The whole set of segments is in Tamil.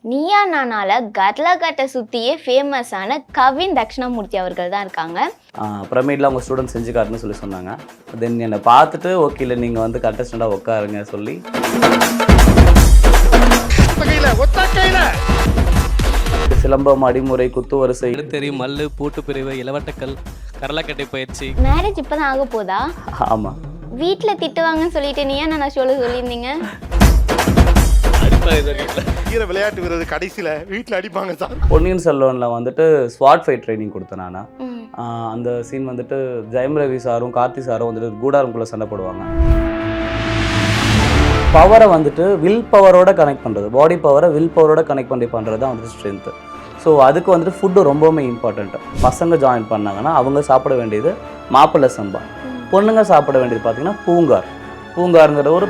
நீயா நானால கர்லகட்டை சுற்றியே ஃபேமஸான கவின் தக்ஷணாமூர்த்தி அவர்கள் தான் இருக்காங்க. பிரமிடில் அவங்க ஸ்டூடெண்ட் செஞ்சு காட்டுன்னு சொல்லி சொன்னாங்க. தென் என்னை பார்த்துட்டு ஓகே இல்லை நீங்கள் வந்து கண்டஸ்டண்டாக உட்காருங்க சொல்லி சிலம்பம், அடிமுறை, குத்து வரிசை, தெரியும், மல்லு, பூட்டு பிரிவு, இளவட்டக்கல், கரலக்கட்டை பயிற்சி. மேரேஜ் இப்போ தான் ஆக போதா? ஆமாம். வீட்டில் திட்டுவாங்கன்னு சொல்லிட்டு நீயா நானா ஷோவில் சொல்லியிருந்தீங்க. விளையாட்டு வீரர் கடைசியில் வீட்டில் அடிப்பாங்க சார். பொன்னியின் செல்வனில் வந்துட்டு ஸ்வாட் ஃபைட் ட்ரைனிங் கொடுத்தேன் நான். அந்த சீன் வந்துட்டு ஜெயம் ரவி சாரும் கார்த்தி சாரும் வந்துட்டு கூடாரம்குள்ளே சண்டை போடுவாங்க. பவரை வந்துட்டு வில் பவரோட கனெக்ட் பண்ணுறது, பாடி பவரை வில் பவரோட கனெக்ட் பண்ணி பண்ணுறது தான் வந்துட்டு ஸ்ட்ரென்த்து. ஸோ அதுக்கு வந்துட்டு ஃபுட்டு ரொம்பவுமே இம்பார்ட்டண்ட்டு. பசங்க ஜாயின் பண்ணாங்கன்னா அவங்க சாப்பிட வேண்டியது மாப்பிள்ளை சம்பா, பொண்ணுங்க சாப்பிட வேண்டியது பார்த்திங்கன்னா பூங்காருங்கிற ஒரு.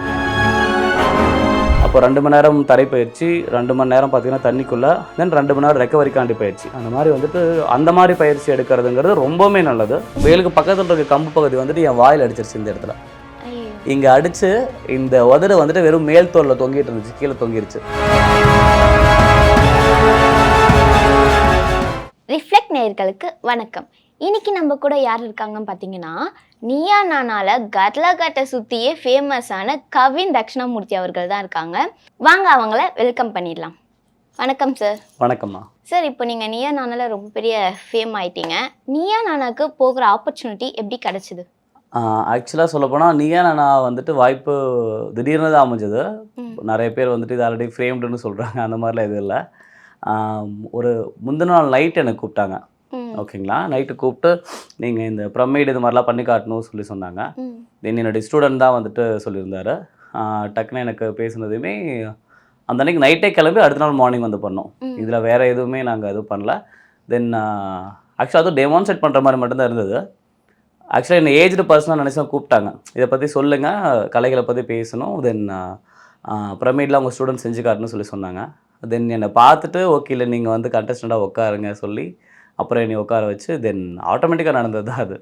அப்போ 2 மணி நேரம் தரைப்பயிற்சி, 2 மணி நேரம் பார்த்திங்கன்னா தண்ணிக்குள்ளே, தென் 2 மணி நேரம் ரெக்கவரிக்காண்டி பயிற்சி. அந்த மாதிரி வந்துட்டு அந்த மாதிரி பயிற்சி எடுக்கிறதுங்கிறது ரொம்பவுமே நல்லது. வேலுக்கு பக்கத்தில் இருக்க கம்பு பகுதி வந்துட்டு என் வாயில் அடிச்சிருச்சு. இந்த இடத்துல இங்கே அடித்து இந்த உதடு வந்துட்டு வெறும் மேல் தோலில் தொங்கிட்டு இருந்துச்சு, கீழே தொங்கிருச்சு. ரிஃப்ளெக்ட் நேயர்களுக்கு வணக்கம். இன்னைக்கு நம்ம கூட யார் இருக்காங்கன்னு பார்த்தீங்கன்னா, நீயா நானால கர்லகட்டை சுற்றியே ஃபேமஸான கவின் தக்ஷணாமூர்த்தி அவர்கள் தான் இருக்காங்க. வாங்க அவங்கள வெல்கம் பண்ணிடலாம். வணக்கம் சார். வணக்கம்மா. சார், இப்போ நீங்கள் நீயா நானால ரொம்ப பெரிய ஃபேம் ஆயிட்டீங்க. நீயா நானாக்கு போகிற ஆப்பர்ச்சுனிட்டி எப்படி கிடச்சிது? ஆக்சுவலாக சொல்லப்போனால் நீயா நானா வந்துட்டு வாய்ப்பு திடீர்னு தான் அமைஞ்சது. நிறைய பேர் வந்துட்டு இது ஆல்ரெடி ஃப்ரேம்டுன்னு சொல்கிறாங்க, அந்த மாதிரிலாம் எதுவும் இல்லை. ஒரு முந்தின நாள் நைட் எனக்கு கூப்பிட்டாங்க. ஓகேங்களா, நைட்டு கூப்பிட்டு நீங்கள் இந்த பிரமிடு இது மாதிரிலாம் பண்ணி காட்டணும்னு சொல்லி சொன்னாங்க. தென் என்னுடைய ஸ்டூடெண்ட் தான் வந்துட்டு சொல்லியிருந்தார். டக்குன்னு எனக்கு பேசுனதுமே அந்த அன்றைக்கி நைட்டே கிளம்பி அடுத்த நாள் மார்னிங் வந்து பண்ணோம். இதில் வேறு எதுவுமே நாங்கள் எதுவும் பண்ணல. தென் ஆக்சுவலாக அதுவும் டெமான்ஸ்ட்ரேட் பண்ணுற மாதிரி மட்டும்தான் இருந்தது. ஆக்சுவலாக என்ன ஏஜ்டு பர்சனாக நினச்சா கூப்பிட்டாங்க, இதை பற்றி சொல்லுங்கள், கலைகளை பற்றி பேசணும், தென் பிரமிடில் அவங்க ஸ்டூடெண்ட் செஞ்சு காட்டுன்னு சொல்லி சொன்னாங்க. தென் என்னை பார்த்துட்டு ஓகே இல்லை நீங்கள் வந்து கண்டஸ்டண்டாக உட்காருங்க சொல்லி அப்புறம் என்னை உட்கார வச்சு தென் ஆட்டோமேட்டிக்காக நடந்தது தான் அது.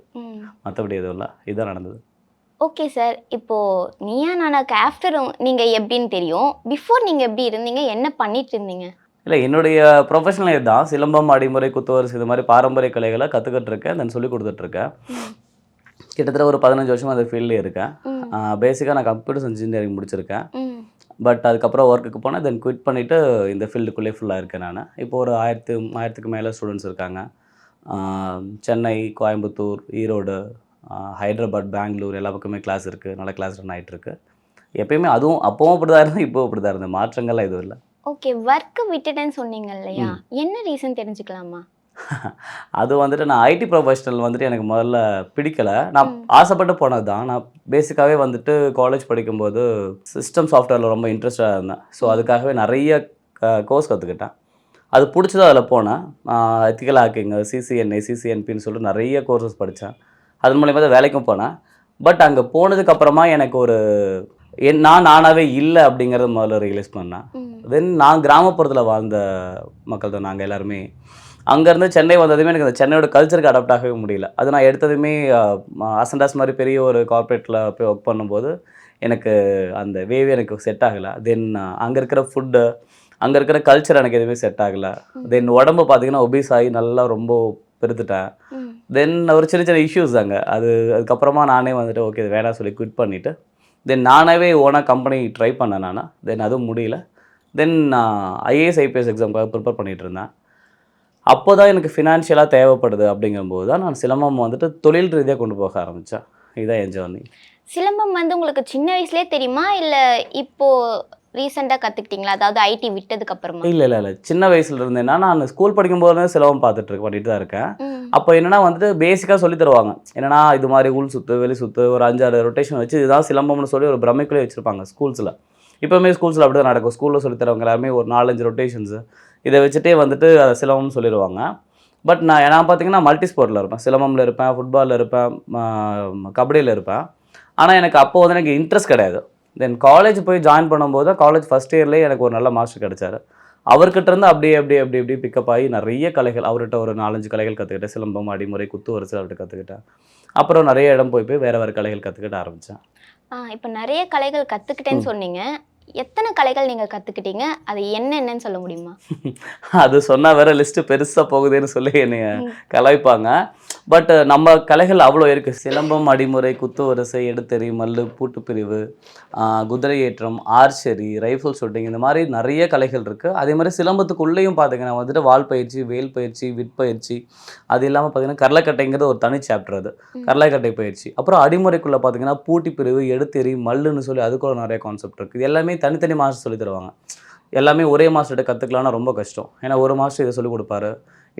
மற்றபடி எதுவும் இல்லை, இதுதான் நடந்தது. ஓகே சார், இப்போது நீயா நானாக்கு ஆஃப்டர் நீங்கள் எப்படின்னு தெரியும், பிஃபோர் நீங்கள் எப்படி இருந்தீங்க, என்ன பண்ணிட்டு இருந்தீங்க? இல்லை, என்னுடைய ப்ரொஃபஷனல் இதுதான். சிலம்பம், அடிமுறை, குத்துவரிசை இது மாதிரி பாரம்பரிய கலைகளை கற்றுக்கிட்டு இருக்கேன், தென் சொல்லி கொடுத்துட்ருக்கேன். கிட்டத்தட்ட ஒரு 15 வருஷமாக அந்த ஃபீல்ட்லேயே இருக்கேன். பேசிக்காக நான் கம்ப்யூட்டர் இன்ஜினியரிங் முடிச்சிருக்கேன். பட் அதுக்கப்புறம் ஒர்க்குக்கு போனேன், தென் குவிட் பண்ணிவிட்டு இந்த ஃபீல்டுக்குள்ளே ஃபுல்லாக இருக்கேன் நான். இப்போ ஒரு 1000க்கு மேலே ஸ்டூடெண்ட்ஸ் இருக்காங்க. சென்னை, கோயம்புத்தூர், ஈரோடு, ஹைதராபாத், பெங்களூர் எல்லா பக்கமே கிளாஸ் இருக்குது. நல்ல கிளாஸ் ரன் ஆகிட்டுருக்கு. எப்பயுமே அதுவும் அப்பவும் அப்படி தான் இருந்தேன், இப்போவும் அப்படி தான் இருந்தேன், மாற்றங்கள்லாம் எதுவும் இல்லை. ஓகே, ஒர்க்கு விட்டுட்டேன்னு சொன்னீங்க இல்லையா, என்ன ரீசன் தெரிஞ்சுக்கலாமா? அது வந்துட்டு நான் ஐடி ப்ரொஃபஷனல் வந்துட்டு எனக்கு முதல்ல பிடிக்கலை. நான் ஆசைப்பட்டு போனது தான். நான் பேசிக்காகவே வந்துட்டு காலேஜ் படிக்கும்போது சிஸ்டம் சாஃப்ட்வேரில் ரொம்ப இன்ட்ரெஸ்டாக இருந்தேன். ஸோ அதுக்காகவே நிறைய கோர்ஸ் கற்றுக்கிட்டேன். அது பிடிச்சது அதில் போனேன். எத்திக்கல் ஹேக்கிங், சிசிஎன்ஏ, சிசிஎன்பின்னு சொல்லிட்டு நிறைய கோர்சஸ் படித்தேன். அது மூலியமாக தான் வேலைக்கும் போனேன். பட் அங்கே போனதுக்கப்புறமா எனக்கு ஒரு நானாகவே இல்லை அப்படிங்கிறத முதல்ல ரியலைஸ் பண்ணேன். தென் நான் கிராமப்புறத்தில் வாழ்ந்த மக்கள் தான் நாங்கள் எல்லாருமே. அங்கேருந்து சென்னை வந்ததுமே எனக்கு அந்த சென்னையோட கல்ச்சருக்கு அடாப்ட் ஆகவே முடியல. அது நான் எடுத்ததுமே அசண்டாஸ் மாதிரி பெரிய ஒரு கார்ப்பரேட்டில் போய் ஒர்க் பண்ணும்போது எனக்கு அந்த வேவே எனக்கு செட் ஆகலை. தென் அங்கே இருக்கிற ஃபுட்டு, அங்கே இருக்கிற கல்ச்சர் எனக்கு எதுவுமே செட் ஆகலை. தென் உடம்பு பார்த்திங்கன்னா ஒபீஸ் ஆகி நல்லா ரொம்ப பெருத்துட்டேன். தென் ஒரு சின்ன சின்ன இஷ்யூஸ் தாங்க. அதுக்கப்புறமா நானே வந்துட்டு ஓகே இது வேணாம் சொல்லி குவிட் பண்ணிவிட்டு தென் நானாகவே ஓனாக கம்பெனி ட்ரை பண்ணேன் நான். தென் அதுவும் முடியல. தென் ஐஏஎஸ் ஐபிஎஸ் எக்ஸாமுக்காக ப்ரிப்பேர் பண்ணிகிட்டு இருந்தேன். அப்போ தான் எனக்கு ஃபினான்ஷியலாக தேவைப்படுது அப்படிங்கும்போது தான் நான் சிலம்பம் வந்துட்டு தொழில் ரீதியாக கொண்டு போக ஆரம்பித்தேன். இதுதான் என் ஜர்னி. சிலம்பம் வந்து உங்களுக்கு சின்ன வயசுலேயே தெரியுமா, இல்லை இப்போது ரீசெண்டாக கற்றுக்கிட்டீங்களா, அதாவது ஐடி விட்டதுக்கு அப்புறமா? இல்லை, சின்ன வயசுல இருந்தேன்னா நான் ஸ்கூல் படிக்கும்போது சிலம்பம் பண்ணிட்டு தான் இருக்கேன். அப்போ என்னென்னா வந்துட்டு பேசிக்காக சொல்லி தருவாங்க. என்னென்னா இது மாதிரி உள் சுற்று, வெளி சுற்று, ஒரு 5-6 ரொட்டேஷன் வச்சு இதுதான் சிலம்பம்னு சொல்லி ஒரு பிரமிக்குள்ளே வச்சுருப்பாங்க ஸ்கூல்ஸில். இப்போவுமே ஸ்கூல்ஸில் அப்படி தான் நடக்கும். ஸ்கூலில் சொல்லித்தரவங்க எல்லாருமே ஒரு 4-5 ரொட்டேஷன்ஸு இதை வச்சுட்டே வந்துட்டு அதை சிலம்பம்னு சொல்லிடுவாங்க. பட் நான் பார்த்திங்கன்னா மல்டி ஸ்போர்ட்டில் இருப்பேன். சிலம்பமில் இருப்பேன், ஃபுட்பாலில் இருப்பேன், கபடியில் இருப்பேன். ஆனால் எனக்கு அப்போ வந்து எனக்கு இன்ட்ரெஸ்ட் கிடையாது. தென் காலேஜ் போய் ஜாயின் பண்ணும்போது தான் காலேஜ் ஃபஸ்ட் இயர்லேயே எனக்கு ஒரு நல்ல மாஸ்டர் கிடச்சார். அவர்கிட்ட இருந்து அப்படியே பிக்கப் ஆகி நிறைய கலைகள் அவர்கிட்ட ஒரு 4-5 கலைகள் கற்றுக்கிட்டேன். சிலம்பம், அடிமுறை, குத்து வரிசை அவர்கிட்ட கற்றுக்கிட்டேன். அப்புறம் நிறைய இடம் போய் வேறு கலைகள் கற்றுக்கிட்ட ஆரம்பித்தேன். இப்போ நிறைய கலைகள் கற்றுக்கிட்டேன்னு சொன்னீங்க. எத்தனை கலைகள் நீங்கள் கற்றுக்கிட்டீங்க? அது என்னென்னு சொல்ல முடியுமா? அது சொன்னால் வேற லிஸ்ட்டு பெருசாக போகுதுன்னு சொல்லி என்னைய கலாய்ப்பாங்க. பட் நம்ம கலைகள் அவ்வளோ இருக்குது. சிலம்பம், அடிமுறை, குத்து வரிசை, எடுத்தெறி, மல்லு, பூட்டுப்பிரிவு, குதிரை ஏற்றம், ஆர்ச்சரி, ரைஃபிள் ஷூட்டிங், இந்த மாதிரி நிறைய கலைகள் இருக்குது. அதே மாதிரி சிலம்பத்துக்குள்ளேயும் பார்த்தீங்கன்னா வந்துட்டு வால் பயிற்சி, வேல் பயிற்சி, விற்பயிற்சி, அது இல்லாமல் பார்த்தீங்கன்னா கரலைக்கட்டைங்கிறது ஒரு தனி சாப்டர். அது கரலைக்கட்டை பயிற்சி. அப்புறம் அடிமுறைக்குள்ளே பார்த்தீங்கன்னா பூட்டிப்பிரிவு, எடுத்தெறி, மல்லுன்னு சொல்லி அதுக்குள்ள நிறைய கான்செப்ட் இருக்குது. இது எல்லாமே தனித்தனி மாஸ்டர் சொல்லி தருவாங்க. எல்லாமே ஒரே மாஸ்டர்கிட்ட கற்றுக்கலாம்னா ரொம்ப கஷ்டம். ஏன்னா ஒரு மாஸ்டர் இதை சொல்லிக் கொடுப்பாரு,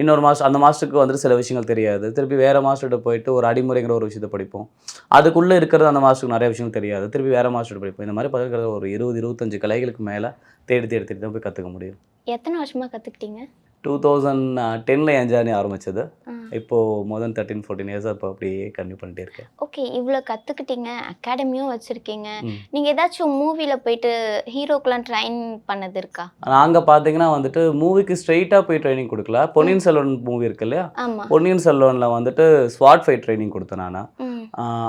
இன்னொரு மாஸ்டர் அந்த மாஸ்டருக்கு வந்துட்டு சில விஷயங்கள் தெரியாது. திருப்பி வேறு மாஸ்டர்கிட்ட போயிட்டு ஒரு அடிமுறைங்கிற ஒரு விஷயத்தை படிப்போம். அதுக்குள்ளே இருக்கிறது அந்த மாஸ்டருக்கு நிறைய விஷயங்கள் தெரியாது. திருப்பி வேறு மாஸ்டர்கிட்ட படிப்போம். இந்த மாதிரி பார்க்குறது ஒரு 20-25 கலைகளுக்கு மேலே தேடி தான் போய் கற்றுக்க முடியும். எத்தனை வருஷமாக கற்றுக்கிட்டீங்க? 2010ல் என் ஜேர்னி ஆரம்பிச்சது. இப்போது மோர் தென் 13-14 இயர்ஸாக இப்போ அப்படியே கன்டினியூ பண்ணிட்டே இருக்கேன். ஓகே, இவ்வளோ கற்றுக்கிட்டீங்க, அகாடமியும் வச்சுருக்கீங்க. நீங்கள் ஏதாச்சும் மூவியில் போயிட்டு ஹீரோக்கெலாம் ட்ரைன் பண்ணது இருக்கா? நாங்கள் பார்த்தீங்கன்னா வந்துட்டு மூவிக்கு ஸ்ட்ரெயிட்டாக போய் ட்ரைனிங் கொடுக்கல. பொன்னியின் செல்வன் மூவி இருக்கு இல்லையா, ஆமாம். பொன்னியின் செல்வனில் வந்துட்டு ஸ்வாட் ஃபைட் ட்ரைனிங் கொடுத்தேன் நான்.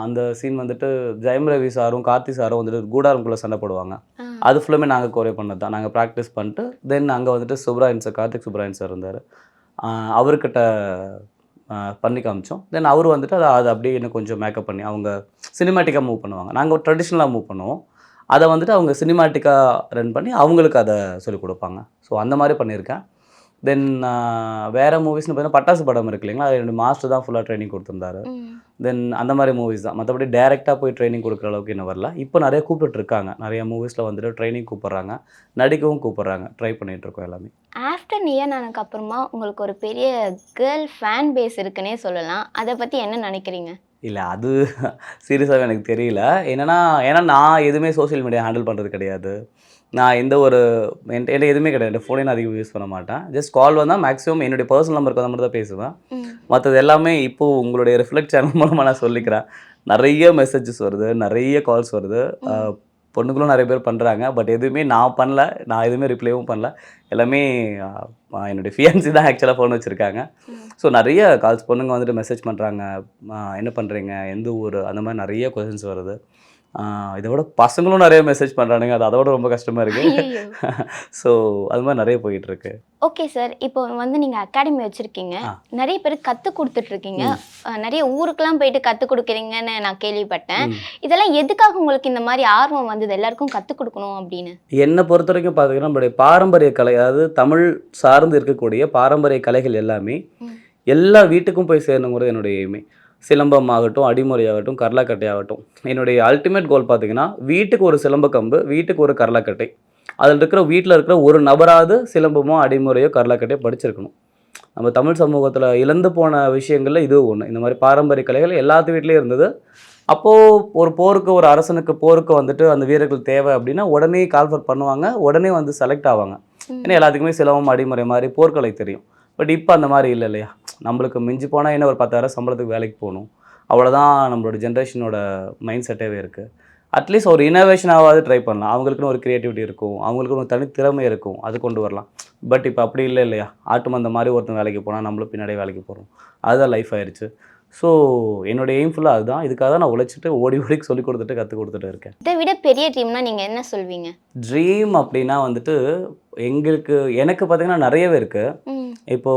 அந்த சீன் வந்துட்டு ஜெயம் ரவி சாரும் கார்த்தி சாரும் வந்துட்டு கூடாரம்குள்ளே சண்டை போடுவாங்க. அது ஃபுல்லுமே நாங்கள் கோரே பண்ணது தான். நாங்கள் ப்ராக்டிஸ் பண்ணிட்டு தென் அங்கே வந்துட்டு சுப்ராயன் சார், கார்த்திக் சுப்ராயன் சார் இருந்தார். அவர்கிட்ட பண்ணி காமிச்சோம். தென் அவர் வந்துட்டு அதை அப்படியே இன்னும் கொஞ்சம் மேக்கப் பண்ணி அவங்க சினிமேட்டிக்காக மூவ் பண்ணுவாங்க. நாங்கள் ட்ரெடிஷ்னலாக மூவ் பண்ணுவோம். அதை வந்துட்டு அவங்க சினிமேட்டிக்காக ரன் பண்ணி அவங்களுக்கு அதை சொல்லிக் கொடுப்பாங்க. ஸோ அந்த மாதிரி பண்ணியிருக்கேன். தென் வேறு மூவிஸ்னு பார்த்தீங்கன்னா பட்டாசு படம் இருக்கு இல்லைங்களா, அது என்னோடய மாஸ்டர் தான் ஃபுல்லாக ட்ரைனிங் கொடுத்துருந்தாரு. தென் அந்த மாதிரி மூவிஸ் தான். மற்றபடி டேரெக்டாக போய் ட்ரைனிங் கொடுக்குற அளவுக்கு இன்னும் வரல. இப்போ நிறைய கூப்பிட்டுருக்காங்க. நிறைய மூவிஸில் வந்துட்டு ட்ரைனிங் கூப்பிட்றாங்க, நடிக்கவும் கூப்பிட்றாங்க. ட்ரை பண்ணிகிட்ருக்கோம் எல்லாமே. ஆஃப்டர் நீயா நானுக்கு அப்புறமா உங்களுக்கு ஒரு பெரிய கேர்ள் ஃபேன் பேஸ் இருக்குன்னே சொல்லலாம். அதை பற்றி என்ன நினைக்கிறீங்க? இல்லை, அது சீரியஸாகவே எனக்கு தெரியல. ஏன்னா நான் எதுவுமே சோஷியல் மீடியா ஹேண்டில் பண்ணுறது கிடையாது. நான் எந்த ஒரு என்கிட்ட எதுவுமே கிடையாது. ஃபோனே நான் அதிகம் யூஸ் பண்ண மாட்டேன். ஜஸ்ட் கால் வந்தால் மேக்ஸிமம் என்னுடைய பர்சனல் நம்பருக்கு வந்த மாதிரி தான் பேசுவேன். மற்றது எல்லாமே இப்போது உங்களுடைய ரிஃப்ளெக்ட் சேனல் மூலமாக நான் சொல்லிக்கிறேன். நிறைய மெசேஜஸ் வருது, நிறைய கால்ஸ் வருது. பொண்ணுங்களும் நிறைய பேர் பண்ணுறாங்க. பட் எதுவுமே நான் பண்ணல. நான் எதுவுமே ரிப்ளைவும் பண்ணல. எல்லாமே என்னுடைய ஃபியான்சி தான் ஆக்சுவலாக ஃபோன் வச்சுருக்காங்க. ஸோ நிறைய கால்ஸ் பொண்ணுங்க வந்துட்டு மெசேஜ் பண்ணுறாங்க, என்ன பண்ணுறீங்க, எந்த ஊர், அந்த மாதிரி நிறைய கொஷின்ஸ் வருது. இதை விட பசங்களும் நிறைய மெசேஜ் பண்ணுறானுங்க. அது அதோட ரொம்ப கஷ்டமாக இருக்குது. ஸோ அது மாதிரி நிறைய போயிட்டுருக்கு. ஓகே சார், இப்போ வந்து நீங்கள் அகாடமி வச்சுருக்கீங்க, நிறைய பேர் கற்றுக் கொடுத்துட்ருக்கீங்க, நிறைய ஊருக்கெலாம் போயிட்டு கற்றுக் கொடுக்குறீங்கன்னு நான் கேள்விப்பட்டேன். இதெல்லாம் எதுக்காக உங்களுக்கு இந்த மாதிரி ஆர்வம் வந்தது, எல்லாருக்கும் கற்றுக் கொடுக்கணும் அப்படின்னு? என்னை பொறுத்த வரைக்கும் பார்த்தீங்கன்னா நம்மளுடைய பாரம்பரிய கலை, அதாவது தமிழ் சார்ந்து இருக்கக்கூடிய பாரம்பரிய கலைகள் எல்லாமே எல்லா வீட்டுக்கும் போய் சேரணுங்கிறது என்னுடைய எய்மே. சிலம்பம் ஆகட்டும், அடிமுறை ஆகட்டும், கரலாக்கட்டை ஆகட்டும், என்னுடைய அல்டிமேட் கோல் பார்த்தீங்கன்னா வீட்டுக்கு ஒரு சிலம்ப கம்பு, வீட்டுக்கு ஒரு கரலாக்கட்டை. அதில் இருக்கிற வீட்டில் இருக்கிற ஒரு நபராவது சிலம்பமோ அடிமுறையோ கரலாக்கட்டையோ படிச்சிருக்கணும். நம்ம தமிழ் சமூகத்தில் இழந்து போன விஷயங்களில் இது ஒன்று. இந்த மாதிரி பாரம்பரிய கலைகள் எல்லாத்து வீட்லேயும் இருந்தது. அப்போது ஒரு போருக்கு, ஒரு அரசனுக்கு போருக்கு வந்துட்டு அந்த வீரர்கள் தேவை அப்படின்னா உடனே கால்ஃபர் பண்ணுவாங்க, உடனே வந்து செலக்ட் ஆவாங்க. ஏன்னா எல்லாத்துக்குமே சிலம்பம் அடிமுறை மாதிரி போர்க்கலை தெரியும். பட் இப்போ அந்த மாதிரி இல்லை இல்லையா. நம்மளுக்கு மிஞ்சி போனால் என்ன ஒரு 10,000 சம்பளத்துக்கு வேலைக்கு போகணும், அவ்வளோதான் நம்மளோட ஜென்ரேஷனோட மைண்ட் செட்டாகவே இருக்குது. அட்லீஸ்ட் ஒரு இனோவேஷனாவது ட்ரை பண்ணலாம். அவங்களுக்குன்னு ஒரு க்ரியேட்டிவிட்டி இருக்கும், அவங்களுக்குன்னு ஒரு தனித்திறமை இருக்கும், அது கொண்டு வரலாம். பட் இப்போ அப்படி இல்லை இல்லையா. ஆட்டு மந்த மாதிரி ஒருத்தன் வேலைக்கு போனால் நம்மளும் பின்னாடியே வேலைக்கு போகிறோம். அதுதான் லைஃப் ஆயிடுச்சு. ஸோ என்னோடய எய்ம் ஃபுல்லாக அதுதான். இதுக்காக தான் நான் உழைச்சிட்டு ஓடி சொல்லிக் கொடுத்துட்டு கற்றுக் கொடுத்துட்டு இருக்கேன். இதை விட பெரிய ட்ரீம்னா நீங்கள் என்ன சொல்வீங்க? ட்ரீம் அப்படின்னா வந்துட்டு எனக்கு பார்த்தீங்கன்னா நிறையவே இருக்குது. இப்போ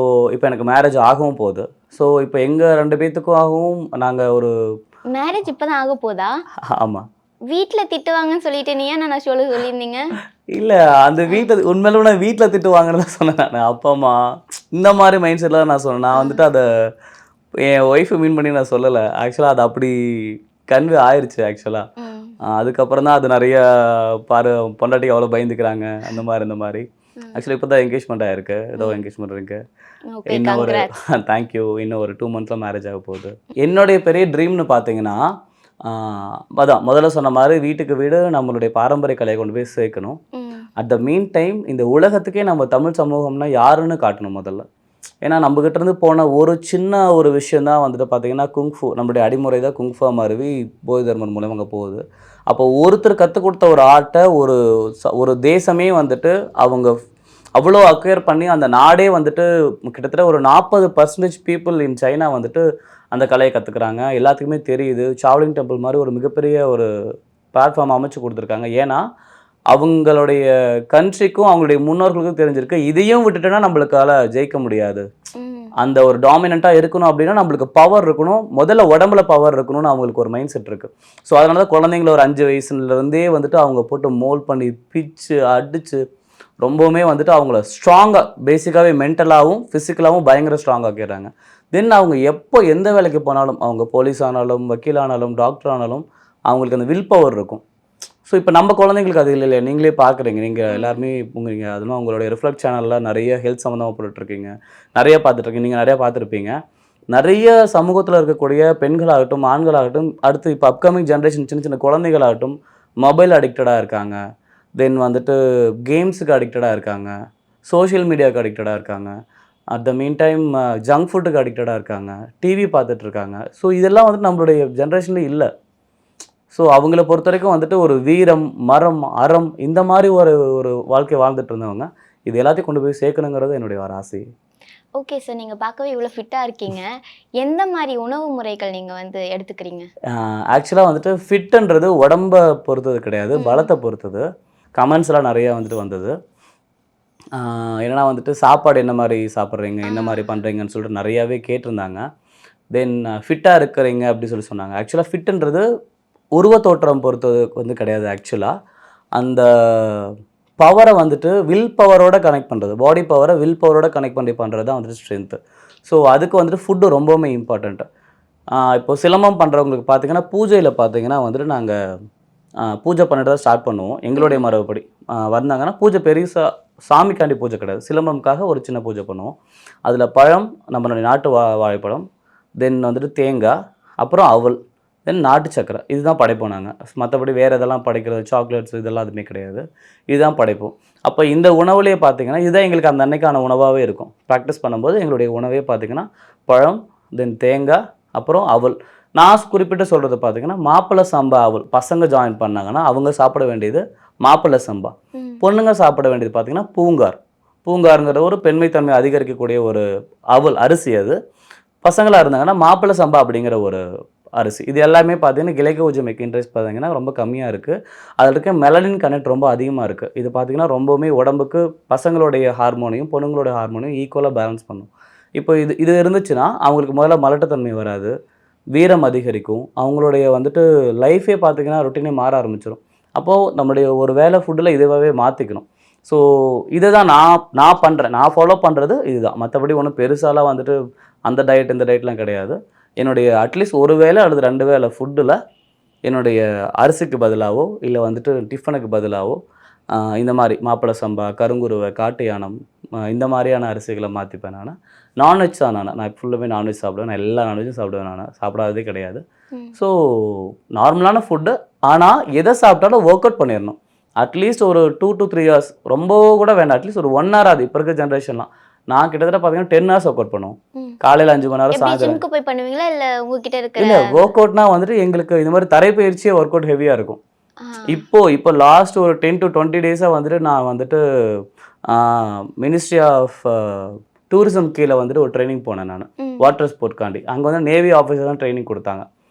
எனக்கு மேரேஜ் ஆகவும் போகுது. ஸோ இப்போ எங்கள் 2 பேர்த்துக்கும் ஆகவும் நாங்கள் ஒரு மேரேஜ் இப்போ தான் ஆக போதா? ஆமாம். வீட்டில் திட்டுவாங்கன்னு சொல்லிட்டு நீயா நான் சொல்லியிருந்தீங்க. இல்லை, அந்த வீட்டில் உண்மையில நான் வீட்டில் திட்டுவாங்கன்னு தான் சொன்னேன். நான் அப்பா அம்மா இந்த மாதிரி மைண்ட் செட்டில் தான் நான் சொன்னேன். நான் வந்துட்டு அதை என் ஒய்ஃபை மீன் பண்ணி நான் சொல்லலை. ஆக்சுவலாக அது அப்படி கன்வே ஆயிடுச்சு ஆக்சுவலாக. அதுக்கப்புறம் தான் அது நிறைய பொண்டாட்டிக்கு அவ்வளோ பயந்துக்கிறாங்க அந்த மாதிரி. ஆக்சுவலி இப்போ தான் என்கேஜ்மெண்ட் ஆகிருக்கு. ஏதோ என்கேஜ்மெண்ட் இருக்குது. இன்னும் ஒரு தேங்க்யூ, இன்னும் ஒரு 2 monthsல மேரேஜ் ஆக போகுது. என்னுடைய பெரிய ட்ரீம்னு பார்த்தீங்கன்னா அதான் முதல்ல சொன்ன மாதிரி வீட்டுக்கு வீடு நம்மளுடைய பாரம்பரிய கலையை கொண்டு போய் சேர்க்கணும். அட் த மீன் டைம் இந்த உலகத்துக்கே நம்ம தமிழ் சமூகம்னா யாருன்னு காட்டணும் முதல்ல. ஏன்னா நம்மக்கிட்ட இருந்து போன ஒரு சின்ன ஒரு விஷயம் தான் வந்துட்டு பார்த்தீங்கன்னா குங்ஃபு, நம்மளுடைய அடிமுறை தான் குங்ஃபா மாறுவி போதி தர்மன் மூலம் அங்கே போகுது. அப்போ ஒருத்தர் கற்றுக் கொடுத்த ஒரு ஆர்ட்டை ஒரு தேசமே வந்துட்டு அவங்க அவ்வளோ அக்வயர் பண்ணி அந்த நாடே வந்துட்டு கிட்டத்தட்ட ஒரு 40% பீப்புள் இன் சைனா வந்துட்டு அந்த கலையை கற்றுக்குறாங்க. எல்லாத்துக்குமே தெரியுது. சாவ்லிங் டெம்பிள் மாதிரி ஒரு மிகப்பெரிய ஒரு பிளாட்ஃபார்ம் அமைச்சு கொடுத்துருக்காங்க. ஏன்னா அவங்களுடைய கண்ட்ரிக்கும் அவங்களுடைய முன்னோர்களுக்கும் தெரிஞ்சிருக்கு. இதையும் விட்டுட்டோன்னா நம்மளுக்கால ஜெயிக்க முடியாது. அந்த ஒரு டாமினண்ட்டாக இருக்கணும் அப்படின்னா நம்மளுக்கு பவர் இருக்கணும். முதல்ல உடம்புல பவர் இருக்கணும்னு அவங்களுக்கு ஒரு மைண்ட் செட் இருக்குது. ஸோ அதனால தான் குழந்தைங்கள ஒரு 5 வயசுலேருந்தே வந்துட்டு அவங்க போட்டு மோல்ட் பண்ணி பிச்சு அடித்து ரொம்பவுமே வந்துட்டு அவங்கள ஸ்ட்ராங்காக பேசிக்காகவே மென்டலாகவும் ஃபிசிக்கலாகவும் பயங்கர ஸ்ட்ராங் ஆக்கிடுறாங்க. தென் அவங்க எப்போ எந்த வேலைக்கு போனாலும் அவங்க போலீஸ் ஆனாலும் வக்கீல் ஆனாலும் டாக்டர் ஆனாலும் அவங்களுக்கு அந்த வில் பவர் இருக்கும். ஸோ இப்போ நம்ம குழந்தைங்களுக்கு அது இல்லையா, நீங்களே பார்க்குறீங்க. நீங்கள் எல்லாருமே நீங்கள் அதுவும் உங்களுடைய ரிஃப்ளெக்ட் சேனலில் நிறைய ஹெல்த் சம்மந்தமாக போட்டுட்ருக்கீங்க, நிறைய பார்த்துட்ருக்கீங்க, நீங்கள் நிறையா பார்த்துருப்பீங்க. நிறைய சமூகத்தில் இருக்கக்கூடிய பெண்களாகட்டும் ஆண்களாகட்டும் அடுத்து இப்போ அப்கமிங் ஜென்ரேஷன் சின்ன சின்ன குழந்தைகளாகட்டும் மொபைல் அடிக்டடாக இருக்காங்க. தென் வந்துட்டு கேம்ஸுக்கு அடிக்டடாக இருக்காங்க, சோஷியல் மீடியாவுக்கு அடிக்டடாக இருக்காங்க, at the mean time junk ஃபுட்டுக்கு அடிக்டடாக இருக்காங்க, டிவி பார்த்துட்ருக்காங்க. ஸோ இதெல்லாம் வந்துட்டு நம்மளுடைய ஜென்ரேஷனில் இல்லை. ஸோ அவங்கள பொறுத்த வரைக்கும் வந்துட்டு ஒரு வீரம் மரம் அறம் இந்த மாதிரி ஒரு ஒரு வாழ்க்கை வாழ்ந்துட்டு இருந்தவங்க இது எல்லாத்தையும் கொண்டு போய் சேர்க்கணுங்கிறது என்னுடைய ஒரு ஆசை. ஓகே சார், நீங்கள் பார்க்கவே இவ்வளோ ஃபிட்டாக இருக்கீங்க. எந்த மாதிரி உணவு முறைகள் நீங்கள் வந்து எடுத்துக்கிறீங்க? ஆக்சுவலாக வந்துட்டு ஃபிட்டுன்றது உடம்பை பொறுத்தது கிடையாது, பலத்தை பொறுத்தது. கமெண்ட்ஸ்லாம் நிறையா வந்துட்டு வந்தது. என்னன்னா வந்துட்டு சாப்பாடு என்ன மாதிரி சாப்பிட்றீங்க, என்ன மாதிரி பண்ணுறீங்கன்னு சொல்லிட்டு நிறையாவே கேட்டிருந்தாங்க. தென் ஃபிட்டாக இருக்கிறீங்க அப்படி சொல்லி சொன்னாங்க. ஆக்சுவலாக ஃபிட்டுன்றது உருவத்தோற்றம் பொறுத்தது வந்து கிடையாது. ஆக்சுவலாக அந்த பவரை வந்துட்டு வில் பவரோட கனெக்ட் பண்ணுறது, பாடி பவரை வில் பவரோட கனெக்ட் பண்ணி பண்ணுறது தான் வந்துட்டு ஸ்ட்ரென்த்து. ஸோ அதுக்கு வந்துட்டு ஃபுட்டு ரொம்பவுமே இம்பார்ட்டண்ட்டு. இப்போ சிலம்பம் பண்ணுறவங்களுக்கு பார்த்தீங்கன்னா பூஜையில் பார்த்தீங்கன்னா வந்துட்டு நாங்கள் பூஜை பண்ணிட்டு தான் ஸ்டார்ட் பண்ணுவோம். எங்களுடைய மரபுப்படி வந்தாங்கன்னா பூஜை பெருசாக சாமிக்காண்டி பூஜை கிடையாது, சிலம்பம்காக ஒரு சின்ன பூஜை பண்ணுவோம். அதில் பழம், நம்மளுடைய நாட்டு வாழைப்பழம், தென் வந்துட்டு தேங்காய், அப்புறம் அவல், தென் நாட்டு சக்கரை, இதுதான் படைப்போம் நாங்கள். மற்றபடி வேறு இதெல்லாம் படைக்கிறது சாக்லேட்ஸ் இதெல்லாம் எதுவுமே கிடையாது, இதுதான் படைப்போம். அப்போ இந்த உணவுலேயே பார்த்தீங்கன்னா இதுதான் எங்களுக்கு அந்த அன்னைக்கான உணவாகவே இருக்கும். ப்ராக்டிஸ் பண்ணும்போது எங்களுடைய உணவே பார்த்தீங்கன்னா பழம், தென் தேங்காய், அப்புறம் அவல். நான் குறிப்பிட்டு சொல்கிறது பார்த்தீங்கன்னா மாப்பிள்ளை சம்பா அவல். பசங்க ஜாயின் பண்ணாங்கன்னா அவங்க சாப்பிட வேண்டியது மாப்பிள்ளை சம்பா. பொண்ணுங்க சாப்பிட வேண்டியது பார்த்தீங்கன்னா பூங்கார். பூங்காருங்கிற ஒரு பெண்மைத்தன்மை அதிகரிக்கக்கூடிய ஒரு அவல் அரிசி. அது பசங்களாக இருந்தாங்கன்னா மாப்பிள்ளை சம்பா அப்படிங்கிற ஒரு அரிசி. இது எல்லாமே பார்த்தீங்கன்னா கிளைக்கோஜெனிக் இன்ட்ரெஸ்ட் பார்த்தீங்கன்னா ரொம்ப கம்மியாக இருக்குது. அதில் இருக்க மெலனின் கனெக்ட் ரொம்ப அதிகமாக இருக்குது. இது பார்த்தீங்கன்னா ரொம்பவுமே உடம்புக்கு பசங்களுடைய ஹார்மோனையும் பொண்ணுங்களுடைய ஹார்மோனையும் ஈக்குவலாக பேலன்ஸ் பண்ணும். இப்போ இது இருந்துச்சுன்னா அவங்களுக்கு முதல்ல மலட்டுத்தன்மை வராது, வீரம் அதிகரிக்கும், அவங்களுடைய வந்துட்டு லைஃபே பார்த்தீங்கன்னா ரொட்டீனே மாற ஆரம்பிச்சிடும். அப்போது நம்மளுடைய ஒரு வேலை ஃபுட்டில் இதுவாகவே மாற்றிக்கணும். ஸோ இதை தான் நான் பண்ணுறேன், நான் ஃபாலோ பண்ணுறது இதுதான். மற்றபடி ஒன்றும் பெருசாலாம் வந்துட்டு அந்த டயட் இந்த டயட்லாம் கிடையாது. என்னுடைய அட்லீஸ்ட் ஒரு வேளை அல்லது 2 வேளை ஃபுட்டில் என்னுடைய அரிசிக்கு பதிலாகவோ இல்லை வந்துட்டு டிஃபனுக்கு பதிலாகவோ இந்த மாதிரி மாப்பிள்ளை சம்பா, கருங்குருவை, காட்டு யானம் இந்த மாதிரியான அரிசிகளை மாற்றிப்பேன். நான்வெஜ் தான். நான் ஃபுல்லுமே நான்வெஜ் சாப்பிடுவேன். நான் எல்லா நான்வெஜ்ஜும் சாப்பிடுவேன். நான் சாப்பிடாததே கிடையாது. ஸோ நார்மலான ஃபுட்டு, ஆனால் எதை சாப்பிட்டாலும் ஒர்க் அவுட் பண்ணிடணும். அட்லீஸ்ட் ஒரு 2 to 3 hours, ரொம்ப கூட வேண்டாம், அட்லீஸ்ட் ஒரு 1 hour. இப்போ இருக்க ஜென்ரேஷன்லாம் நான் கிட்டத்தட்ட பார்த்தீங்கன்னா 10 hours ஒர்க் அவுட் பண்ணுவோம். காலையில் 5 மணி நேரம், சாயந்தரம் போய் பண்ணுவீங்களா இல்லை உங்ககிட்ட இருக்க? இல்லை, ஒர்க் அவுட்னா வந்துட்டு எங்களுக்கு இந்த மாதிரி தரைப்பயிற்சியே ஒர்க் அவுட் ஹெவியாக இருக்கும். இப்போ லாஸ்ட் ஒரு 10 to 20 டேஸாக வந்துட்டு நான் வந்துட்டு மினிஸ்ட்ரி ஆஃப் டூரிசம் கீழே வந்துட்டு ஒரு ட்ரைனிங் போனேன். நான் வாட்டர் ஸ்போர்ட்காண்டி அங்கே வந்து நேவி ஆஃபீஸர் தான் ட்ரைனிங் கொடுத்தாங்க.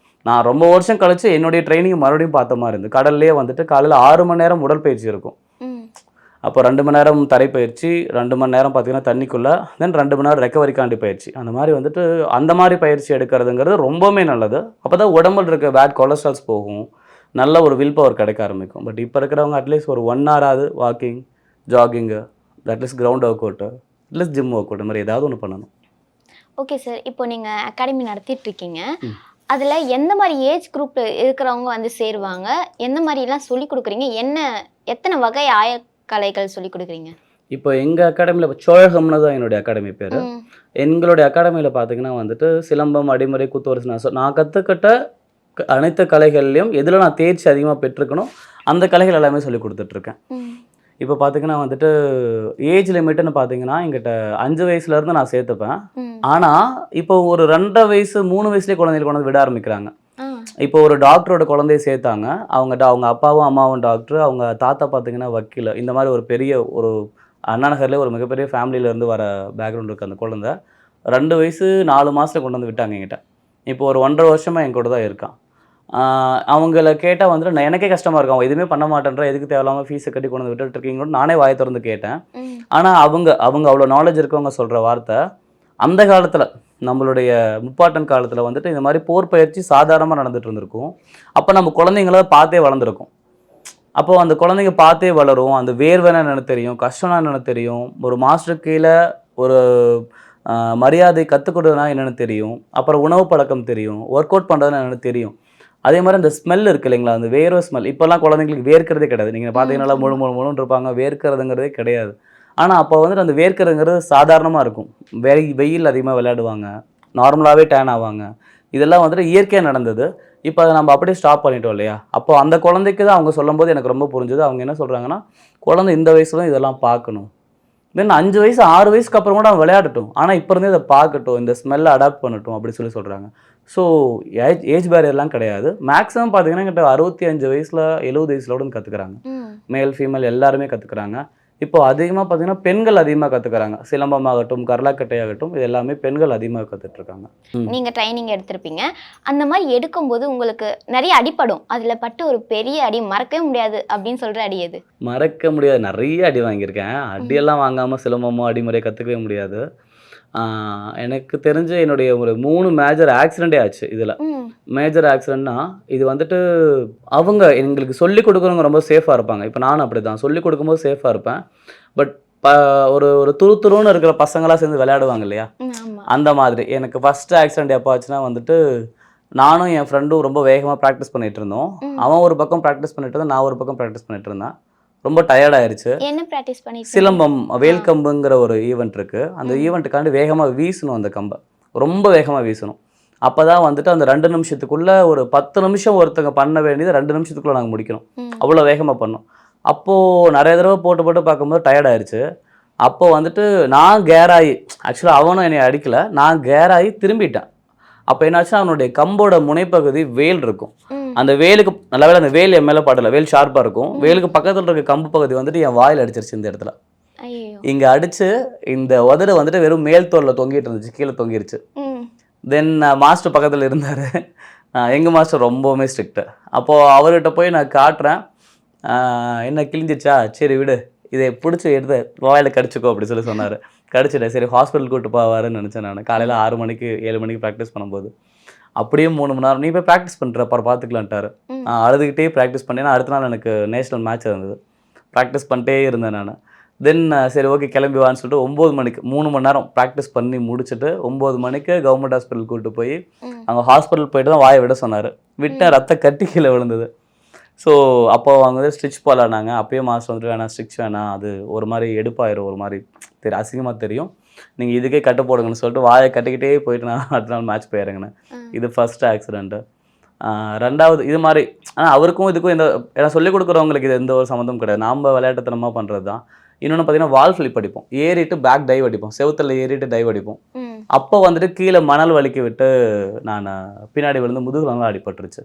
நான் ரொம்ப வருஷம் கழிச்சு என்னுடைய ட்ரைனிங் மறுபடியும் பார்த்த மாதிரி இருந்து. கடல்லே வந்துட்டு காலையில் 6 மணி நேரம் உடற்பயிற்சி இருக்கும். அப்போ 2 மணி நேரம் தரைப்பயிற்சி, 2 மணி நேரம் பார்த்தீங்கன்னா தண்ணிக்குள்ளே, தென் 2 மணி நேரம் ரெக்கவரிக்காண்டி பயிற்சி. அந்த மாதிரி வந்துட்டு அந்த மாதிரி பயிற்சி எடுக்கிறதுங்கிறது ரொம்பவுமே நல்லது. அப்போ தான் உடம்புல இருக்க பேட் கொலஸ்ட்ரால்ஸ் போகும், நல்ல ஒரு வில் பவர் கிடைக்க ஆரம்பிக்கும். பட் இப்போ இருக்கிறவங்க அட்லீஸ்ட் ஒரு 1 hour ஆகுது walking, jogging, at least ground workout, at least gym workout, மாதிரி ஏதாவது ஒன்று பண்ணணும். ஓகே சார், இப்போ நீங்கள் அகாடமி நடத்திட்டு இருக்கீங்க. அதில் எந்த மாதிரி ஏஜ் குரூப் இருக்கிறவங்க வந்து சேருவாங்க, எந்த மாதிரிலாம் சொல்லிக் கொடுக்குறீங்க, எத்தனை வகை ஆயக்கலைகள் சொல்லிக் கொடுக்குறீங்க? இப்போ எங்கள் அகாடமியில் இப்போ சோழகம்னு தான் என்னுடைய அகாடமி பேர். எங்களுடைய அகாடமியில் பார்த்தீங்கன்னா வந்துட்டு சிலம்பம், அடிமுறை, குத்துவரசு, நான் கற்றுக்கிட்ட அனைத்து கலைகள்லையும் எதில் நான் தேர்ச்சி அதிகமாக பெற்றுக்கணும் அந்த கலைகள் எல்லாமே சொல்லி கொடுத்துட்ருக்கேன். இப்போ பார்த்தீங்கன்னா வந்துட்டு ஏஜ் லிமிட்டுன்னு பார்த்தீங்கன்னா எங்கிட்ட 5 வயசுலேருந்து நான் சேர்த்துப்பேன். ஆனால் இப்போ ஒரு 2.5 வயசு 3 வயசுலேயே குழந்தைகள் கொண்டு வந்து விட ஆரம்பிக்கிறாங்க. இப்போ ஒரு டாக்டரோட குழந்தைய சேர்த்தாங்க. அவங்க அப்பாவும் அம்மாவும் டாக்டர், அவங்க தாத்தா பார்த்தீங்கன்னா வக்கீல். இந்த மாதிரி ஒரு பெரிய ஒரு அண்ணா நகர்லேயே ஒரு மிகப்பெரிய ஃபேமிலியிலேருந்து வர பேக்ரவுண்ட் இருக்குது அந்த குழந்தை. 2 வயசு 4 மாதத்தில் கொண்டு வந்து விட்டாங்க என்கிட்ட. இப்போ ஒரு 1.5 வருஷமாக என் கூட தான் இருக்கான். அவங்கள கேட்டால் வந்துட்டு நான் எனக்கே கஷ்டமாக இருக்கும். அவன் எதுவுமே பண்ண மாட்டேன்றா, எதுக்கு தேவையில்லாமல் ஃபீஸை கட்டி கொண்டு வந்து விட்டுட்டு இருக்கீங்கன்னு நானே வாயை திறந்து கேட்டேன். ஆனால் அவங்க அவ்வளோ நாலேஜ் இருக்கவங்க சொல்கிற வார்த்தை, அந்த காலத்தில் நம்மளுடைய முப்பாட்டன் காலத்தில் வந்துட்டு இந்த மாதிரி போர் பயிற்சி சாதாரணமாக நடந்துட்டு இருந்திருக்கும். அப்போ நம்ம குழந்தைங்கள பார்த்தே வளர்ந்துருக்கும். அப்போது அந்த குழந்தைங்க பார்த்தே வளரும். அந்த வேர்வைனா என்னென்னு தெரியும், கஷ்டம்னா என்னென்னு தெரியும், ஒரு மாஸ்டருக்கு கீழே ஒரு மரியாதை கற்றுக் கொடுறதுனா என்னென்னு தெரியும், அப்புறம் உணவு பழக்கம் தெரியும், ஒர்க் அவுட் பண்ணுறதுனா என்னென்னு தெரியும். அதே மாதிரி அந்த ஸ்மெல் இருக்குது இல்லைங்களா, அந்த வேர்வை ஸ்மெல். இப்போல்லாம் குழந்தைங்களுக்கு வேர்க்கிறதே கிடையாது. நீங்கள் பார்த்தீங்கன்னா முழுன்னு இருப்பாங்க, வேர்க்கிறதுங்கிறதே கிடையாது. ஆனால் அப்போ வந்துட்டு அந்த வேர்க்கிறதுங்கிறது சாதாரணமாக இருக்கும். வெயில் அதிகமாக விளையாடுவாங்க, நார்மலாகவே டேன் ஆவாங்க. இதெல்லாம் வந்துட்டு இயற்கையாக நடந்தது. இப்போ அதை நம்ம அப்படியே ஸ்டாப் பண்ணிட்டோம் இல்லையா. அப்போ அந்த குழந்தைக்கு தான் அவங்க சொல்லும்போது எனக்கு ரொம்ப புரிஞ்சுது. அவங்க என்ன சொல்கிறாங்கன்னா, குழந்தை இந்த வயசுல தான் இதெல்லாம் பார்க்கணும். தென் 5 வயசு 6 வயசுக்கு அப்புறம் கூட அவன் விளையாடட்டும், ஆனால் இப்போ இருந்தே இதை பார்க்கட்டும், இந்த ஸ்மெல்லை அடாப்ட் பண்ணட்டும் அப்படி சொல்கிறாங்க. ஸோ ஏஜ் பேரியர்லாம் கிடையாது. மேக்ஸிமம் பார்த்தீங்கன்னா கிட்ட 65 வயசில் 70 வயசுல கூட கற்றுக்குறாங்க. மேல் ஃபீமேல் எல்லாருமே கற்றுக்குறாங்க. இப்போ அதிகமாக பார்த்தீங்கன்னா பெண்கள் அதிகமாக கற்றுக்குறாங்க. சிலம்பமாகட்டும், கரலாக்கட்டை ஆகட்டும், இது எல்லாமே பெண்கள் அதிகமாக கற்றுட்ருக்காங்க. நீங்கள் ட்ரைனிங் எடுத்திருப்பீங்க. அந்த மாதிரி எடுக்கும்போது உங்களுக்கு நிறைய அடிப்படும். அதில் பட்டு ஒரு பெரிய அடி மறக்கவே முடியாது அப்படின்னு சொல்கிற அடி எது? மறக்க முடியாது, நிறைய அடி வாங்கியிருக்கேன். அடியெல்லாம் வாங்காமல் சிலம்பமோ அடிமுறை கற்றுக்கவே முடியாது. எனக்கு தெரிஞ்சு என்னுடைய ஒரு 3 மேஜர் ஆக்சிடெண்ட்டே ஆச்சு. இதில் மேஜர் ஆக்சிடெண்ட்னா இது வந்துட்டு அவங்க எங்களுக்கு சொல்லிக் கொடுக்குறவங்க ரொம்ப சேஃபாக இருப்பாங்க. இப்போ நானும் அப்படி தான் சொல்லிக் கொடுக்கும்போது சேஃபாக இருப்பேன். பட் ஒரு துருத்துருன்னு இருக்கிற பசங்களாக சேர்ந்து விளையாடுவாங்க இல்லையா, அந்த மாதிரி. எனக்கு ஃபஸ்ட்டு ஆக்சிடெண்ட் எப்போ ஆச்சுன்னா வந்துட்டு நானும் என் ஃப்ரெண்டும் ரொம்ப வேகமாக ப்ராக்டிஸ் பண்ணிகிட்டு இருந்தோம். அவன் ஒரு பக்கம் ப்ராக்டிஸ் பண்ணிட்டு இருந்தான், நான் ஒரு பக்கம் ப்ராக்டிஸ் பண்ணிட்டு இருந்தேன். ரொம்ப டயர்டாயிருச்சு. என்ன ப்ராக்டிஸ் பண்ணி? சிலம்பம் வேல்கம்புங்கிற ஒரு ஈவெண்ட் இருக்குது. அந்த ஈவெண்ட்டுக்காண்டி வேகமாக வீசணும், அந்த கம்பை ரொம்ப வேகமாக வீசணும். அப்போ தான் வந்துட்டு அந்த 2 நிமிஷத்துக்குள்ளே ஒரு 10 நிமிஷம் ஒருத்தங்க பண்ண வேண்டியது 2 நிமிஷத்துக்குள்ளே நாங்கள் முடிக்கணும். அவ்வளோ வேகமாக பண்ணோம். அப்போது நிறைய தடவை போட்டு பார்க்கும்போது டயர்டாயிருச்சு. அப்போது வந்துட்டு நான் கேராகி, ஆக்சுவலாக அவனும் என்னை அடிக்கலை, நான் கேராகி திரும்பிட்டேன். அப்போ என்னாச்சுன்னா அவனுடைய கம்போட முனைப்பகுதி வேல் இருக்கும். அந்த வேலுக்கு நல்லவேளை அந்த வேல் என் மேலே படலை, வேல் ஷார்ப்பாக இருக்கும். வேலுக்கு பக்கத்தில் இருக்க கம்பு பகுதி வந்துட்டு என் வாயில் அடிச்சிருச்சு. இந்த இடத்துல இங்கே அடித்து இந்த உதடு வந்துட்டு வெறும் மேல் தோலில் தொங்கிட்டு இருந்துச்சு, கீழே தொங்கிருச்சு. தென் மாஸ்டர் பக்கத்தில் இருந்தார். எங்கள் மாஸ்டர் ரொம்பவுமே ஸ்ட்ரிக்ட்டு. அப்போது அவர்கிட்ட போய் நான் காட்டுறேன், என்ன கிழிஞ்சிச்சா, சரி விடு, இதை பிடிச்சி எடுத்து வாயில் கடிச்சிக்கோ அப்படி சொன்னார். கடிச்சிட்டேன். சரி ஹாஸ்பிட்டல் கூப்பிட்டு போவாருன்னு நினச்சேன். நான் காலையில் 6 மணிக்கு 7 மணிக்கு ப்ராக்டிஸ் பண்ணும்போது அப்படியே 3 மணி நேரம் நீ போய் ப்ராக்டிஸ் பண்ணுற அப்புறம் பார்த்துக்கலான்ட்டார். அழுதுகிட்டே ப்ராக்டிஸ் பண்ணேன். அடுத்த நாள் எனக்கு நேஷ்னல் மேட்ச் இருந்தது. ப்ராக்டிஸ் பண்ணிட்டே இருந்தேன் நான். தென் சரி ஓகே கிளம்பி வான்னு சொல்லிட்டு 9 மணிக்கு 3 மணி நேரம் ப்ராக்டிஸ் பண்ணி முடிச்சுட்டு 9 மணிக்கு கவர்மெண்ட் ஹாஸ்பிட்டல் கூப்பிட்டு போய் அங்கே ஹாஸ்பிட்டல் போய்ட்டு தான் வாயை விட சொன்னார். விட்டேன், ரத்த கட்டி கீழே விழுந்தது. ஸோ அப்போ அவங்க வந்து ஸ்டிச் போடலானாங்க. அப்பயே மாஸ்டர் வந்துட்டு வேணாம், ஸ்டிச் வேணாம், அது ஒரு மாதிரி எடுப்பாயிரும், ஒரு மாதிரி அசிங்கமாக தெரியும், நீங்கள் இதுக்கே கட்டு போடுங்கன்னு சொல்லிட்டு வாயை கட்டிக்கிட்டே போயிட்டு நான் அடுத்த நாள் மேட்ச் போயிறேங்கண்ணே. இது ஃபஸ்ட்டு ஆக்சிடெண்ட்டு. 2வது இது மாதிரி. ஆனால் அவருக்கும் இதுக்கும் ஏன்னா சொல்லிக் கொடுக்குறவங்களுக்கு இது எந்த ஒரு சம்மந்தமும் கிடையாது, நாம் விளையாட்டுத்தனமாக பண்ணுறது தான். இன்னொன்று பார்த்தீங்கன்னா வால் ஃப்ளிப் அடிப்போம், ஏறிட்டு பேக் டைவ் அடிப்போம், செவுத்தில் ஏறிட்டு டைவ் அடிப்போம். அப்போ வந்துட்டு கீழே மணல் வலிக்கி விட்டு நான் பின்னாடி விழுந்து முதுகுலாம் அடிபட்டுருச்சு.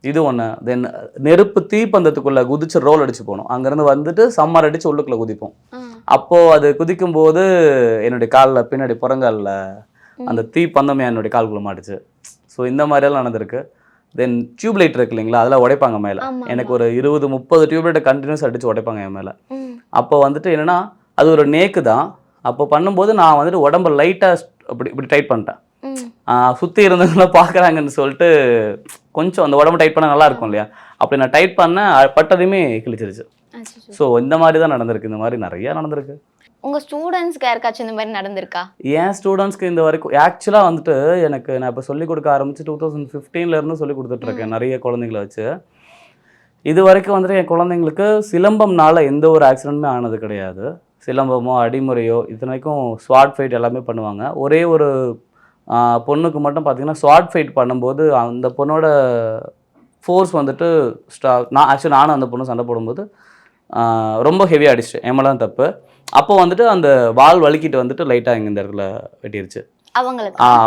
இது ஒன்று. தென் நெருப்பு தீப்பந்தத்துக்குள்ளே குதிச்சு ரோல் அடிச்சு போகணும். அங்கேருந்து வந்துட்டு சம்மர் அடித்து உள்ளுக்குள்ளே குதிப்போம். அப்போது அது குதிக்கும்போது என்னுடைய காலில் பின்னாடி புறங்காலில் அந்த தீப்பந்தமே என்னுடைய கால்குள்ளே மாட்டுச்சு. ஸோ இந்த மாதிரியெல்லாம் நடந்திருக்கு. தென் டியூப்லைட் இருக்கு இல்லைங்களா, அதெல்லாம் உடைப்பாங்க மேலே. எனக்கு ஒரு 20-30 டியூப்லைட்டை கண்டினியூஸ் அடித்து உடைப்பாங்க என் மேலே. அப்போ வந்துட்டு என்னென்னா அது ஒரு நேக்கு தான். அப்போ பண்ணும்போது நான் வந்துட்டு உடம்பு லைட்டாக இப்படி டைட் பண்ணிட்டேன். சுற்றி இருந்தவங்களாம் பார்க்குறாங்கன்னு சொல்லிட்டு கொஞ்சம் அந்த உடம்பு டைட் பண்ண நல்லா இருக்கும் இல்லையா, அப்படி நான் டைட் பண்ணேன், பட்டதையுமே கிழிச்சிருச்சு. ஸோ இந்த மாதிரி தான் நடந்திருக்கு. இந்த மாதிரி நிறையா நடந்திருக்கு. உங்கள் ஸ்டூடெண்ட்ஸ்க்கு யாருக்காச்சும் இந்த மாதிரி நடந்திருக்கா? ஏன் ஸ்டூடெண்ட்ஸ்க்கு இந்த வரைக்கும் ஆக்சுவலாக வந்துட்டு நான் இப்போ சொல்லிக் கொடுக்க ஆரம்பித்து 2015 சொல்லிக் கொடுத்துட்ருக்கேன் நிறைய குழந்தைங்கள வச்சு. இது வரைக்கும் வந்துட்டு என் குழந்தைங்களுக்கு சிலம்பம்னால எந்த ஒரு ஆக்சிடெண்ட்டுமே ஆனது கிடையாது. சிலம்பமோ அடிமுறையோ இத்தனைக்கும் ஸ்வாட் ஃபைட் எல்லாமே பண்ணுவாங்க. ஒரே ஒரு பொண்ணுக்கு மட்டும் பார்த்திங்கன்னா ஸ்வாட் ஃபைட் பண்ணும்போது அந்த பொண்ணோட ஃபோர்ஸ் வந்துட்டு நானும் அந்த பொண்ணு சண்டை போடும்போது ரொம்ப ஹெவியாக அடிச்சிட்டேன், என் மேலே தான் தப்பு. அப்போ வந்துட்டு அந்த வால் வலிக்கிட்டு வந்துட்டு லைட்டாக இங்கே இந்த இடத்துல வெட்டிருச்சு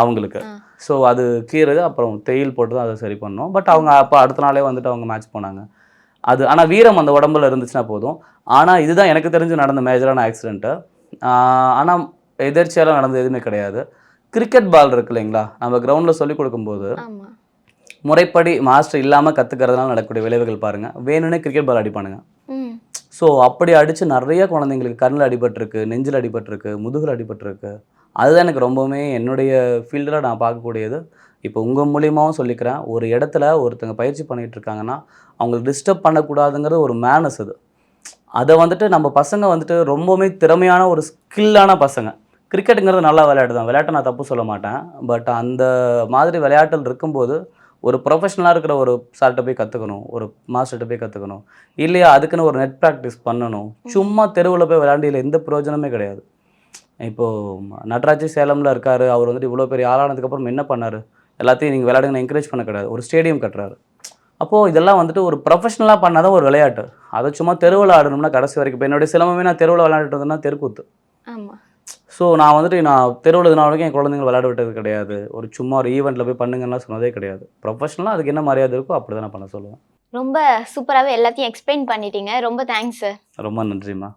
அவங்களுக்கு. ஸோ அது கீறது, அப்புறம் தேயில் போட்டு தான் அதை சரி பண்ணோம். பட் அவங்க அப்போ அடுத்த நாளே வந்துட்டு அவங்க மேட்ச் போனாங்க. அது ஆனால் வீரம் அந்த உடம்புல இருந்துச்சுன்னா போதும். ஆனால் இதுதான் எனக்கு தெரிஞ்சு நடந்த மேஜரான ஆக்சிடெண்ட்டு. ஆனால் எதிர்ச்சியெல்லாம் நடந்தது எதுவுமே கிடையாது. கிரிக்கெட் பால் இருக்கு இல்லைங்களா, நம்ம கிரவுண்டில் சொல்லிக் கொடுக்கும்போது முறைப்படி மாஸ்டர் இல்லாமல் கற்றுக்கிறதுனால நடக்கக்கூடிய விளைவுகள் பாருங்கள். வேணும்னே கிரிக்கெட் பால் அடிப்பானுங்க. ம். ஸோ அப்படி அடித்து நிறைய குழந்தைங்களுக்கு கண்ணில் அடிபட்டிருக்கு, நெஞ்சில் அடிபட்டிருக்கு, முதுகில் அடிபட்டிருக்கு. அதுதான் எனக்கு ரொம்பவுமே என்னுடைய ஃபீல்டில் நான் பார்க்கக்கூடியது. இப்போ உங்கள் மூலியமாகவும் சொல்லிக்கிறேன், ஒரு இடத்துல ஒருத்தங்க பயிற்சி பண்ணிகிட்டு இருக்காங்கன்னா அவங்களுக்கு டிஸ்டர்ப் பண்ணக்கூடாதுங்கிறது ஒரு மேனஸ் அது. அதை வந்துட்டு நம்ம பசங்க வந்துட்டு ரொம்பவுமே திறமையான ஒரு ஸ்கில்லான பசங்க. கிரிக்கெட்டுங்கிறது நல்லா விளையாட்டு தான், விளையாட்டை நான் தப்பு சொல்ல மாட்டேன். பட் அந்த மாதிரி விளையாட்டில் இருக்கும்போது ஒரு ப்ரொஃபஷனலாக இருக்கிற ஒரு சார்கிட்ட போய் கற்றுக்கணும், ஒரு மாஸ்டர்கிட்ட போய் கற்றுக்கணும், இல்லையா அதுக்குன்னு ஒரு நெட் ப்ராக்டிஸ் பண்ணணும். சும்மா தெருவில் போய் விளையாண்டியில் எந்த பிரயோஜனமே கிடையாது. இப்போது நடராஜ் சேலமில் இருக்கார், அவர் வந்துட்டு இவ்வளோ பெரிய ஆளானதுக்கப்புறம் என்ன பண்ணார்? எல்லாத்தையும் நீங்கள் விளையாடுங்கன்னு என்கரேஜ் பண்ண கிடையாது, ஒரு ஸ்டேடியம் கட்டுறாரு. அப்போது இதெல்லாம் வந்துட்டு ஒரு ப்ரொஃபஷனலாக பண்ணால் தான் ஒரு விளையாட்டு. அதை சும்மா தெருவில் ஆடணும்னா கடைசி வரைக்கும் இப்போ என்னுடைய சிலம்பமே நான் தெருவில் விளையாண்டுட்டு இருந்தேன்னா தெருக்கூத்து. ஆமாம். ஸோ நான் வந்துட்டு நான் தெருவில் இது நாள் வரைக்கும் என் குழந்தைங்களை விளையாட விட்டது கிடையாது. ஒரு சும்மா ஒரு ஈவெண்ட்டில் போய் பண்ணுங்கலாம் சொன்னதே கிடையாது. ப்ரொஃபஷனலாக அதுக்கு என்ன மரியாதை இருக்கோ அப்படி தான் நான் பண்ண சொல்லுவேன். ரொம்ப சூப்பராகவே எல்லாத்தையும் எக்ஸ்பிளைன் பண்ணிட்டீங்க. ரொம்ப தேங்க்ஸ் சார். ரொம்ப நன்றிம்மா.